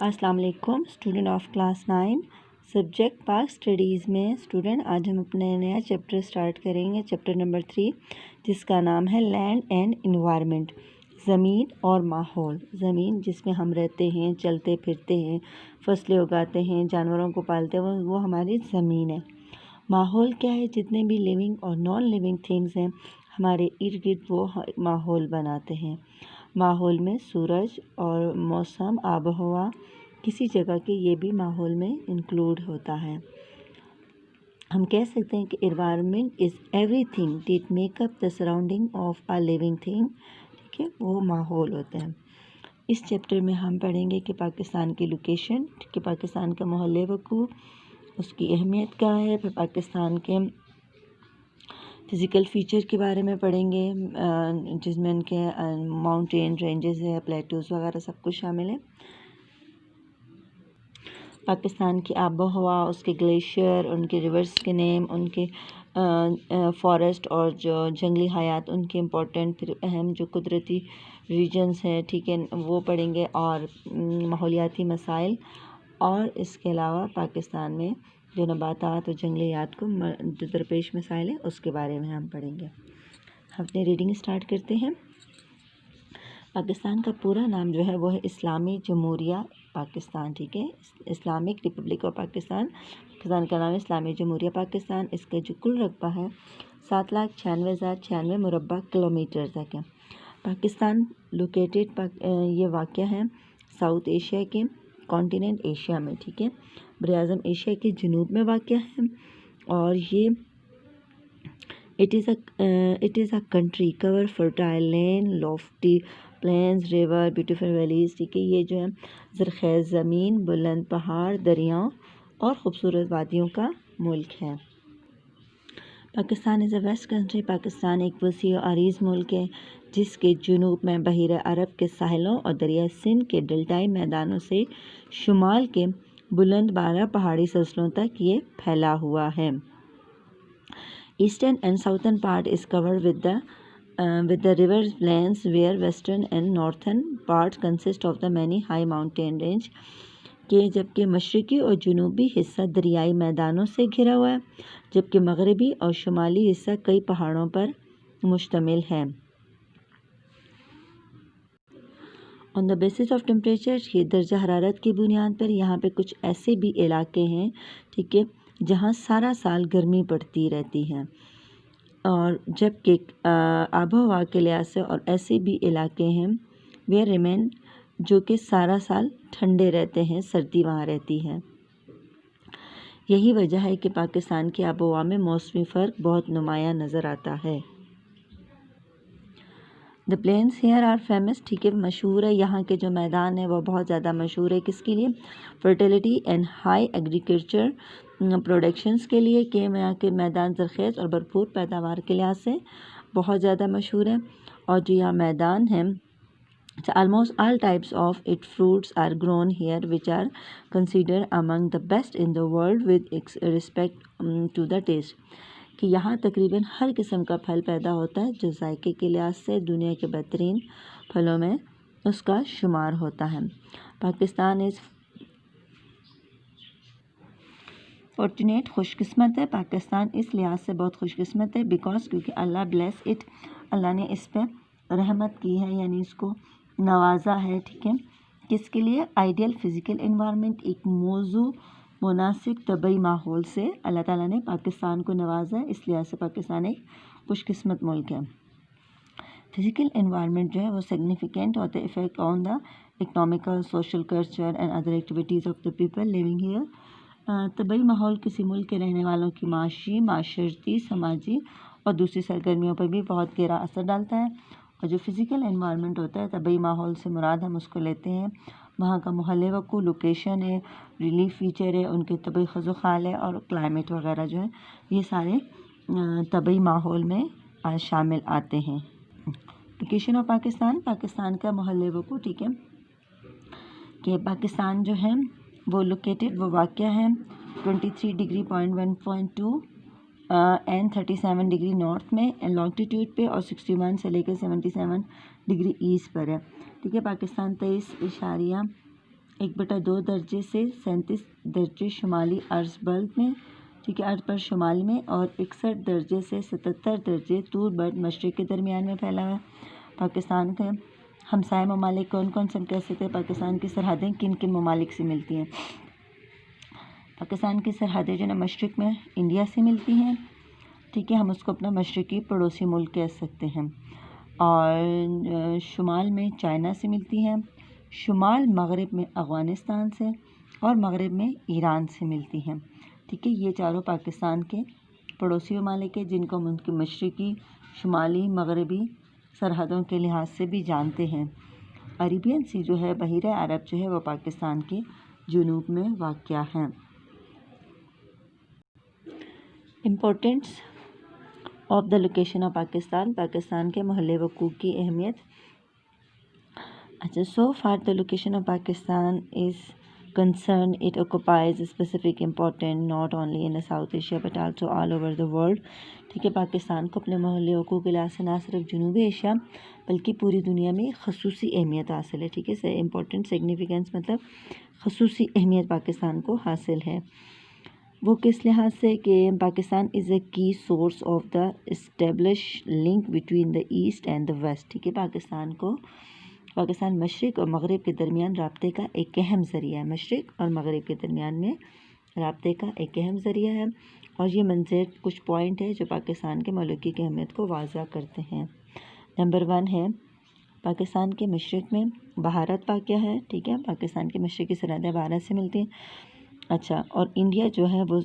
अस्सलाम वालेकुम student of class 9 subject पाक स्टडीज़ में स्टूडेंट आज हम अपने नया चैप्टर स्टार्ट करेंगे चैप्टर नंबर 3 जिसका नाम है लैंड एंड इन्वायरमेंट। ज़मीन और माहौल। ज़मीन जिसमें हम रहते हैं, चलते फिरते हैं, फसलें उगाते हैं, जानवरों को पालते हैं, वो हमारी ज़मीन है। माहौल क्या है? जितने भी लिविंग और नॉन लिविंग थिंग्स हैं हमारे इर्द गिर्द वो माहौल बनाते हैं। माहौल में सूरज और मौसम, आब हवा किसी जगह के ये भी माहौल में इंक्लूड होता है। हम कह सकते हैं कि environment is everything that make up the surrounding of a living thing. ठीक है, वो माहौल होते हैं। इस चैप्टर में हम पढ़ेंगे कि पाकिस्तान की लोकेशन, कि पाकिस्तान का महल वक़ूफ़, उसकी अहमियत क्या है, फिर पाकिस्तान के फ़िज़िकल फ़ीचर के बारे में पढ़ेंगे जिसमें उनके माउंटेन रेंजेस है, प्लेटूज़ वगैरह सब कुछ शामिल है। पाकिस्तान की आबो हवा, उसके ग्लेशियर, उनके रिवर्स के नेम, उनके फॉरेस्ट और जो जंगली हयात, उनके इम्पोर्टेंट फिर अहम जो कुदरती रीजन्स हैं, ठीक है, वो पढ़ेंगे और माहौलियाती मसाइल। और इसके अलावा पाकिस्तान में जो नबातात और जंगलियात को जो दरपेश मसाइल है उसके बारे में हम पढ़ेंगे। हम अपनी रीडिंग स्टार्ट करते हैं। पाकिस्तान का पूरा नाम जो है वो है इस्लामी जमहूरिया पाकिस्तान। ठीक है, Islamic Republic of Pakistan. Pakistan का नाम है इस्लामी जमहूरिया पाकिस्तान। इसका जो कुल रकबा है 7,96,096 मुरबा किलोमीटर तक है। पाकिस्तान लोकेटेड ये वाक़या है साउथ एशिया के कॉन्टिनेंट एशिया में। ठीक है, बरआज़म एशिया के जनूब में वाक़या है और ये it is a country cover fertile land, lofty plains, river, beautiful valleys. ठीक है, ये जो है ज़रख़ेज़ ज़मीन, बुलंद पहाड़, दरियाओं और ख़ूबसूरत वादियों का मुल्क है। Pakistan is a vast country. Pakistan एक वसी और अरीज़ मुल्क है जिसके जुनूब में बहीर अरब के साहिलों और दरिया सिंध के डेल्टाई मैदानों से शुमाल के बुलंद 12 पहाड़ी सिलसिलों तक ये फैला हुआ है। Eastern and southern part is covered with the river plains, where western and northern parts consist of the many high mountain range के जबकि मशरक़ी और जनूबी हिस्सा दरियाई मैदानों से घिरा हुआ है, जबकि मगरबी और शुमाली हिस्सा कई पहाड़ों पर मुश्तमिल है। On the basis of temperature, ये दर्जा हरारत की बुनियाद पर यहाँ पे कुछ ऐसे भी इलाके हैं, ठीक है, जहाँ सारा साल गर्मी पड़ती रहती है, और जबकि आबोहवा के लिहाज से और ऐसे भी इलाके हैं वे रिमेन जो कि सारा साल ठंडे रहते हैं, सर्दी वहाँ रहती है। यही वजह है कि पाकिस्तान की आबोहवा में मौसमी फ़र्क बहुत नुमायाँ नज़र आता है। The plains here are famous. ठीक है, मशहूर है, यहाँ के जो मैदान है वो बहुत ज़्यादा मशहूर है। किसके लिए? Fertility and high agriculture productions के लिए, कि यहाँ के मैदान ज़रख़ेज़ और भरपूर पैदावार के लिहाज से बहुत ज़्यादा मशहूर है। और जो यहाँ मैदान है, almost all types of its fruits are grown here, which are considered among the best in the world with respect to the taste। कि यहाँ तकरीबन हर किस्म का फल पैदा होता है जो जायके के लिहाज से दुनिया के बेहतरीन फलों में उसका शुमार होता है। पाकिस्तान इज़ फॉर्चुनेट, खुशकिस्मत है। पाकिस्तान इस लिहाज से बहुत खुशकिस्मत है बिकॉज क्योंकि अल्लाह ब्लेस इट, अल्लाह ने इस पर रहमत की है, यानी इसको नवाजा है। ठीक है, किसके लिए? आइडियल फ़िज़िकल इन्वायरमेंट, एक मौजू मुनासिब तबई माहौल से अल्लाह ताला ने पाकिस्तान को नवाजा है। इस लिहाज से पाकिस्तान एक खुशकिस्मत मुल्क है। फ़िज़िकल इन्वायरमेंट जो है वो सिग्निफिकेंट होता है effect on the economical, social, culture and other activities of the people living here. तबई माहौल किसी मुल्क के रहने वालों की माशी, माशरती, समाजी और दूसरी सरगर्मियों पर भी बहुत गहरा असर डालता है। और जो फ़िज़िकल एनवायरनमेंट होता है, तबई माहौल से मुराद हम उसको लेते हैं वहाँ का महल वक़ूफ़, लोकेशन है, रिलीफ फ़ीचर है, उनके तबई ख़ुज़-ख़ाल है और क्लाइमेट वगैरह जो है ये सारे तबई माहौल में शामिल आते हैं। लोकेशन ऑफ पाकिस्तान, पाकिस्तान का महल वक़ूफ़, ठीक है, कि पाकिस्तान जो है वो लोकेटेड, वो वाक़या है 23 डिग्री 1.2 एंड 37 डिग्री नॉर्थ में एंड लॉन्गिट्यूड पे और 61 से लेकर 77 डिग्री ईस्ट पर है। ठीक है, पाकिस्तान 23.1 1/2 दर्जे से 37 दर्जे शुमाली अर्ज बल्द में, ठीक है, अर्ज पर शुमाल में, और 61 दर्जे से 77 दर्जे तूर बर्द मशरिक़ के दरमियान में फैला हुआ है। पाकिस्तान के हमसाया ममालिक कौन कौन से हम कह सकते हैं? पाकिस्तान की सरहदें किन किन ममालिक से मिलती हैं? पाकिस्तान की सरहदें जो है मशरिक़ में इंडिया से मिलती हैं, ठीक है, हम उसको अपना मशरक़ी पड़ोसी मुल्क कह सकते हैं। और शुमाल में चाइना से मिलती हैं, शुमाल मगरिब में अफ़गानिस्तान से, और मगरिब में ईरान से मिलती हैं, ठीक है। ये चारों पाकिस्तान के पड़ोसी ममालिक हैं जिनको हम उनकी मशरक़ी, शुमाली, मगरबी सरहदों के लिहाज से भी जानते हैं। अरेबियन सी जो है, बहीरा अरब जो है, वो पाकिस्तान के जुनूब में वाक़या है। Importance of the location of Pakistan, Pakistan के महल वक़ूफ़ की अहमियत। अच्छा, so far the location of Pakistan is concerned, it occupies a specific importance not only in South Asia but also all over the world, ठीक है। पाकिस्तान को अपने महल वक़ूफ़ के लिहाज से न सिर्फ जनूबी एशिया बल्कि पूरी दुनिया में खसूसी अहमियत हासिल है, ठीक है। इम्पोर्टेंट सिग्निफिकेंस मतलब खसूसी अहमियत पाकिस्तान को हासिल है। वो किस लिहाज से कि Pakistan is a key source of the establish link between the east and the west, ठीक है। पाकिस्तान मशरिक़ और मगरिब के दरमियान राब्ते का एक अहम ज़रिया है। मशरिक़ और मगरिब के दरमियान में राब्ते का एक अहम ज़रिया है, और ये मंज़र कुछ पॉइंट है जो पाकिस्तान के मौलिकी की अहमियत को वाज़ा करते हैं। नंबर 1 है पाकिस्तान के मशरिक़ में भारत वाक़या है, ठीक है। पाकिस्तान की मशरिक़ी सरहदें भारत से मिलती हैं। अच्छा, और इंडिया जो है वो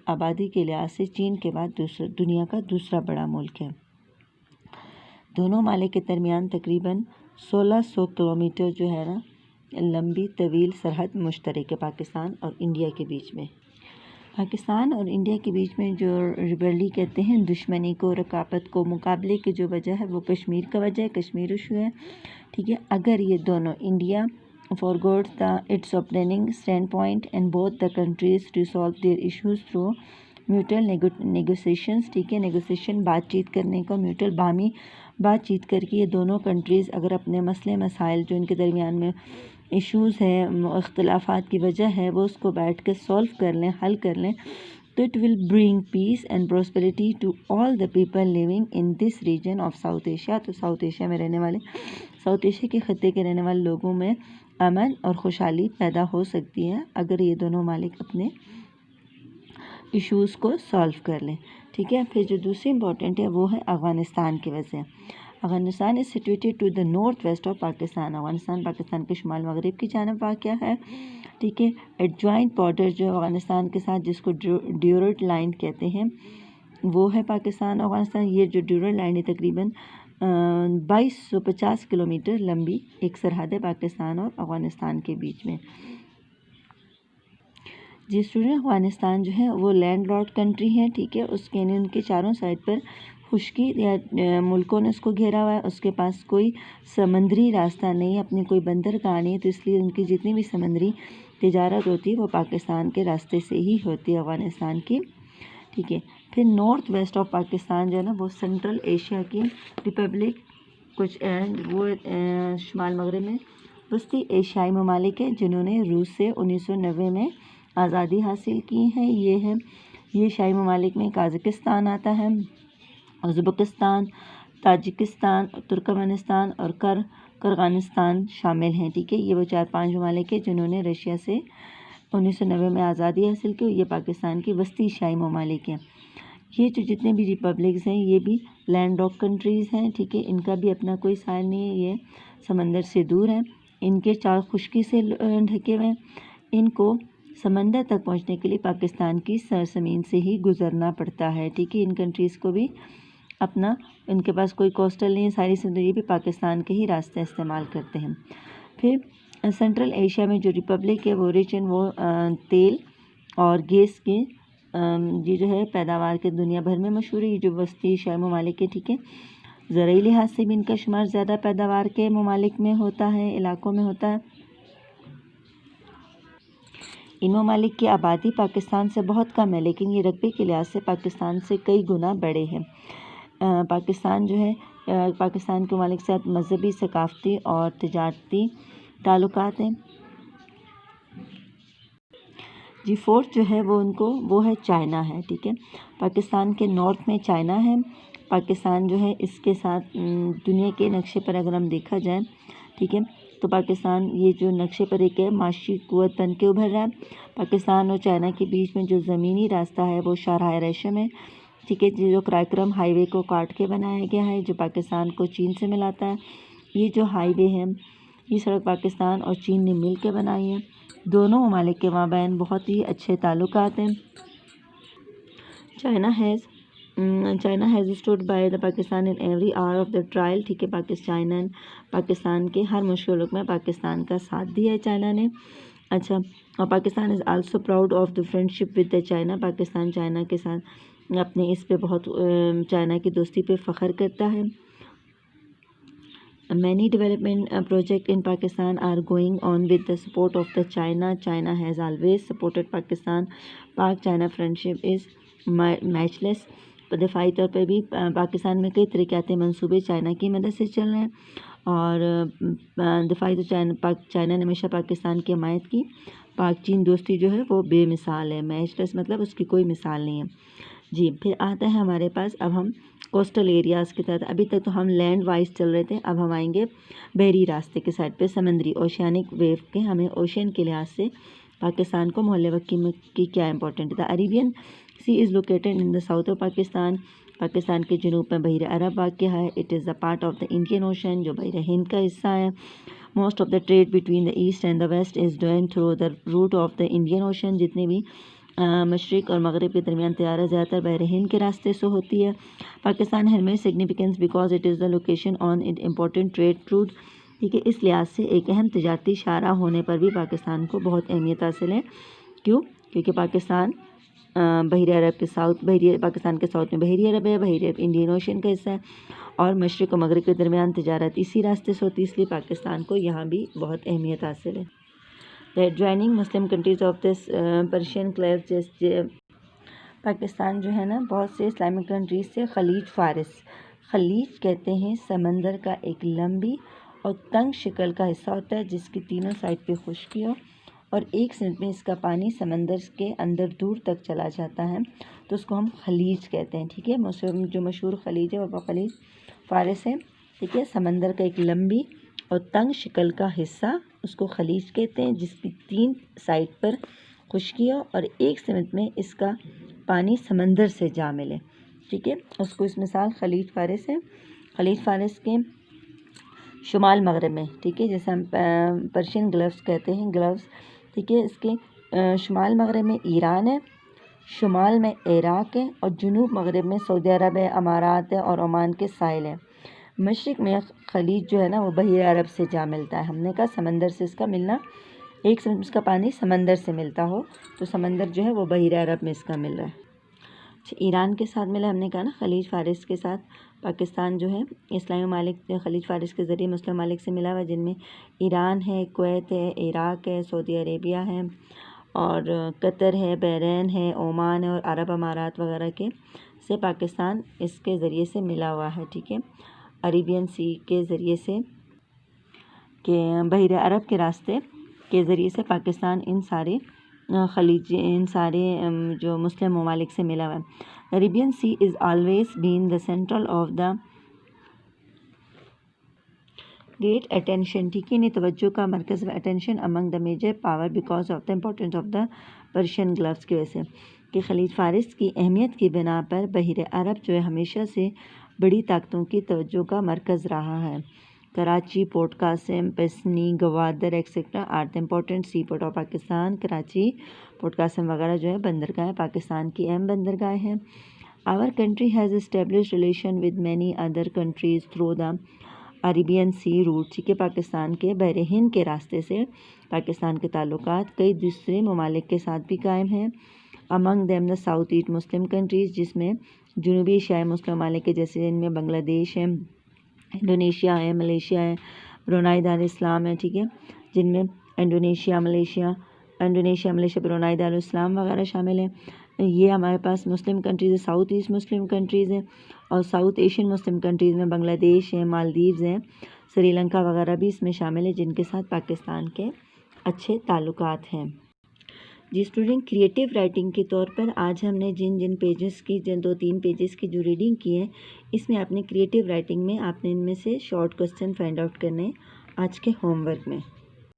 आबादी के लिहाज से चीन के बाद दुनिया का दूसरा बड़ा मुल्क है। दोनों ममालिक के दरमियान तकरीबन 1600 किलोमीटर जो है ना लंबी तवील सरहद मुश्तरक है पाकिस्तान और इंडिया के बीच में। पाकिस्तान और इंडिया के बीच में जो रिबेली कहते हैं, दुश्मनी को, रकाबत को, मुकाबले की जो वजह है वो कश्मीर का वजह है, कश्मीर इशू है, ठीक है। अगर ये दोनों India forgot its opening standpoint and both the countries resolve their issues through mutual negotiations, ठीक है। नेगोशिएशन बातचीत करने को, म्यूचुअल बामी बातचीत करके ये दोनों कंट्रीज़ अगर अपने मसले मसाइल जो इनके दरमियान में इश्यूज़ हैं, इख्तिलाफ़ात की वजह है, वो उसको बैठ के सॉल्व कर लें, हल कर लें, तो it will bring peace and prosperity to all the people living in this region of South Asia. तो साउथ एशिया में रहने वाले, साउथ एशिया के ख़त्ते के रहने वाले लोगों में अमन और खुशहाली पैदा हो सकती है अगर ये दोनों मालिक अपने इश्यूज़ को सॉल्व कर लें, ठीक है। फिर जो दूसरी इम्पॉर्टेंट है वो है अफ़गानिस्तान की वजह। Afghanistan is situated to the north west of Pakistan. Afghanistan Pakistan के शुमाल मगरिब की जानब वाक़या है, ठीक है। एडजॉइंट बॉर्डर जो अफ़गानिस्तान के साथ जिसको ड्यूरल लाइन कहते हैं वो है पाकिस्तान अफ़गानिस्तान। ये जो ड्यूरल लाइन है तकरीबन 2250 किलोमीटर लंबी एक सरहद है पाकिस्तान और अफ़गानिस्तान के बीच में। जी स्टूडेंट, अफ़गानिस्तान जो है वो लैंड लॉर्ड कंट्री है, ठीक है। उसके उनके चारों साइड पर खुश्की या मुल्कों ने उसको घेरा हुआ है, उसके पास कोई समंदरी रास्ता नहीं है, अपनी कोई बंदरगाह नहीं है, तो इसलिए उनकी जितनी भी समंदरी तिजारत होती है वो पाकिस्तान के रास्ते से ही होती है अफ़गानिस्तान की, ठीक है। फिर नॉर्थ वेस्ट ऑफ पाकिस्तान जो है ना वो सेंट्रल एशिया की रिपब्लिक कुछ वो शुमाल मगरिब में वस्ती एशियाई ममालिक है जिन्होंने रूस से 1990 में आज़ादी हासिल की है। ये शाही ममालिक में काज़ाकिस्तान आता है, उज़्बेकिस्तान, ताजिकिस्तान, तुर्कमेनिस्तान और किर्गिज़स्तान शामिल हैं, ठीक है। ये वो 4-5 ममालिक हैं जिन्होंने रशिया से 1990 में आज़ादी हासिल की। ये पाकिस्तान की वस्ती शाही ममालिक हैं। ये जो जितने भी रिपब्लिक्स हैं ये भी लैंड लॉक कंट्रीज़ हैं, ठीक है। इनका भी अपना कोई साहिल नहीं है, ये समंदर से दूर हैं, इनके चार खुश्की से ढके हुए हैं। इनको समंदर तक पहुंचने के लिए पाकिस्तान की सरजमीन से ही गुज़रना पड़ता है, ठीक है। इन कंट्रीज़ को भी अपना, इनके पास कोई कोस्टल नहीं है, सारी समंदरी भी पाकिस्तान के ही रास्ते इस्तेमाल करते हैं। फिर सेंट्रल एशिया में जो रिपब्लिक है वो रिच एंड वो तेल और गैस के ये जो है पैदावार के दुनिया भर में मशहूर है। ये जो वस्ती शाही ममालिक है, ठीक है, ज़राई लिहाज से भी इनका शुमार ज़्यादा पैदावार के ममालिक में होता है, इलाकों में होता है। इन ममालिक की आबादी पाकिस्तान से बहुत कम है, लेकिन ये रकबे के लिहाज से पाकिस्तान से कई गुना बड़े हैं। पाकिस्तान जो है पाकिस्तान के ममालिक के साथ मजहबी, सकाफ़ती और तिजारती ताल्लुकात हैं। जी फोर्थ जो है वो है चाइना है, ठीक है। पाकिस्तान के नॉर्थ में चाइना है। पाकिस्तान जो है इसके साथ दुनिया के नक्शे पर अगर हम देखा जाए, ठीक है, तो पाकिस्तान ये जो नक्शे पर एक है माशी कुव्वत बन के उभर रहा है। पाकिस्तान और चाइना के बीच में जो ज़मीनी रास्ता है वो शाहराह रेशम है, ठीक है, जो कराक्रम हाईवे को काट के बनाया गया है, जो पाकिस्तान को चीन से मिलाता है। ये जो हाईवे है, ये सड़क पाकिस्तान और चीन ने मिल के बनाई है। दोनों ममालिक के माबैन बहुत ही अच्छे ताल्लुकात हैं। China has stood by the Pakistan in every hour of the trial, ठीक है। पाकिस्तान के हर मुश्किल वक्त में पाकिस्तान का साथ दिया है चाइना ने। अच्छा, और Pakistan is also proud of the friendship with the China. Pakistan China के साथ अपने इस पे बहुत चाइना की दोस्ती पे फ़ख्र करता है। Many development projects in Pakistan are going on with the support of the China. China has always supported Pakistan. Pak-China friendship is matchless. दफाई तौर पर भी पाकिस्तान में कई तरक्याती मंसूबे चाइना की मदद से चल रहे हैं और दफाई तो चाइना ने हमेशा पाकिस्तान की हमायत की। पाक चीन दोस्ती जो है वो बेमिसाल है। मैचलेस मतलब उसकी कोई मिसाल नहीं है जी। फिर आता है हमारे पास, अब हम कोस्टल एरियाज़ के तहत, अभी तक तो हम लैंड वाइज चल रहे थे, अब हम आएंगे बहरी रास्ते के साइड पे, समुद्री ओशियानिक वेव के। हमें ओशन के लिहाज से पाकिस्तान को मोहल्ले वक्की की क्या इंपॉर्टेंट था। Arabian sea is located in the south of Pakistan. Pakistan के जनूब में बहर अरब वाक़या है। It is the part of the Indian ocean, जो बहर हिंद का हिस्सा है। Most of the trade between the east and the west is done through the route of the Indian ocean. जितने भी मशरिक़ और मगरिब के दरमियान तजारत ज़्यादातर बहर हिंद के रास्ते से होती है। Pakistan has made significance because it is the location on it important trade route, ठीक है। इस लिहाज से एक अहम तजारती शाहरा होने पर भी पाकिस्तान को बहुत अहमियत हासिल है। क्यों? क्योंकि पाकिस्तान बहरी अरब के पाकिस्तान के साउथ में बहरी अरब है, बहरी अरब इंडियन ओशन का हिस्सा है और मशरिक़ और मगरिब के दरमियान तजारत इसी रास्ते से होती है, इसलिए पाकिस्तान को यहाँ भी बहुत अहमियत हासिल है। The adjoining Muslim countries of this Persian clave, जैसे पाकिस्तान जो है ना बहुत से इस्लामिक कंट्रीज से खलीज कहते हैं समंदर का एक लंबी और तंग शक्ल का हिस्सा होता है जिसकी तीनों साइड पे खुश्की हो और एक मिनट में इसका पानी समंदर के अंदर दूर तक चला जाता है, तो उसको हम खलीज कहते हैं, ठीक है। जो मशहूर खलीज है वो खलीज फारिस है, ठीक है। समंदर का एक लंबी और तंग शक्ल का हिस्सा उसको खलीज कहते हैं जिसकी तीन साइड पर खुश्की हो और एक मिनट में इसका पानी समंदर से जा मिले, ठीक है। उसको इस मिसाल खलीज फारिस है। खलीज फारिस के शुमाल मगरब में, ठीक है, जैसे हम पर्शियन ग्लव्स कहते हैं, ग्लव्स, ठीक है। इसके शुमाल मगरब में ईरान है, शुमाल में इराक है और जुनूब मगरब में सऊदी अरब है, अमारात है और ओमान के साहिल है। मशरिक़ में खलीज जो है ना वो बहर अरब से जा मिलता है। हमने कहा समंदर से इसका मिलना, एक से इसका पानी समंदर से मिलता हो तो समंदर जो है वो बहर अरब में इसका मिल रहा है। ईरान के साथ मिला, हमने कहा ना खलीज फारिस के साथ पाकिस्तान जो है इस्लामी ममालिक खलीज फारिस के ज़रिए मुस्लिम ममालिक से मिला हुआ, जिनमें ईरान है, कुवैत है, इराक है, सऊदी अरेबिया है और कतर है, बहरीन है, ओमान है और अरब अमारात वगैरह के से पाकिस्तान इसके ज़रिए से मिला हुआ है, ठीक है। अरेबियन सी के ज़रिए से के बहर अरब के रास्ते के ज़रिए से पाकिस्तान इन सारे जो मुस्लिम ममालिक से मिला हुआ है। Arabian sea is always been the central of the great attention, ठीक है, तवज्जो का मरकज़ व attention among the major power because of the importance of the Persian gloves की वजह से, कि खलीज फारिस की अहमियत की बिना पर बहर अरब जो है हमेशा से बड़ी ताकतों की तवज्जो का मरकज़ रहा है। Karachi, port Qasim, Pasni, Gwadar etcetera are the important sea port of Pakistan. Karachi, port Qasim वगैरह जो है बंदरगाह पाकिस्तान की अहम बंदरगाह हैं। Our country has establish relation with many other countries through the Arabian sea route, ठीक है। पाकिस्तान के बहर हिंद के रास्ते से पाकिस्तान के ताल्लुकात कई दूसरे ममालिक के साथ भी कायम हैं। Among them the south east Muslim countries, जिसमें जनूबी एशियाई मुस्लिम ममालिक के जैसे जिनमें बांग्लादेश है, इंडोनेशिया है, मलेशिया है, ब्रुनाई दार इस्लाम है, ठीक है, जिनमें इंडोनेशिया, मलेशिया, ब्रुनाई दार इस्लाम वगैरह शामिल हैं। ये हमारे पास मुस्लिम कंट्रीज़ है, साउथ ईस्ट मुस्लिम कंट्रीज़ हैं और साउथ एशियन मुस्लिम कंट्रीज़ में बांग्लादेश है, मालदीव्स हैं, श्रीलंका वगैरह भी इसमें शामिल है, जिनके साथ पाकिस्तान के अच्छे ताल्लुकात हैं। जी स्टूडेंट, क्रिएटिव राइटिंग के तौर पर आज हमने जिन जिन पेजेस की, जिन 2-3 पेजेस की जो रीडिंग की है, इसमें आपने क्रिएटिव राइटिंग में आपने इनमें से शॉर्ट क्वेश्चन फाइंड आउट करने आज के होमवर्क में।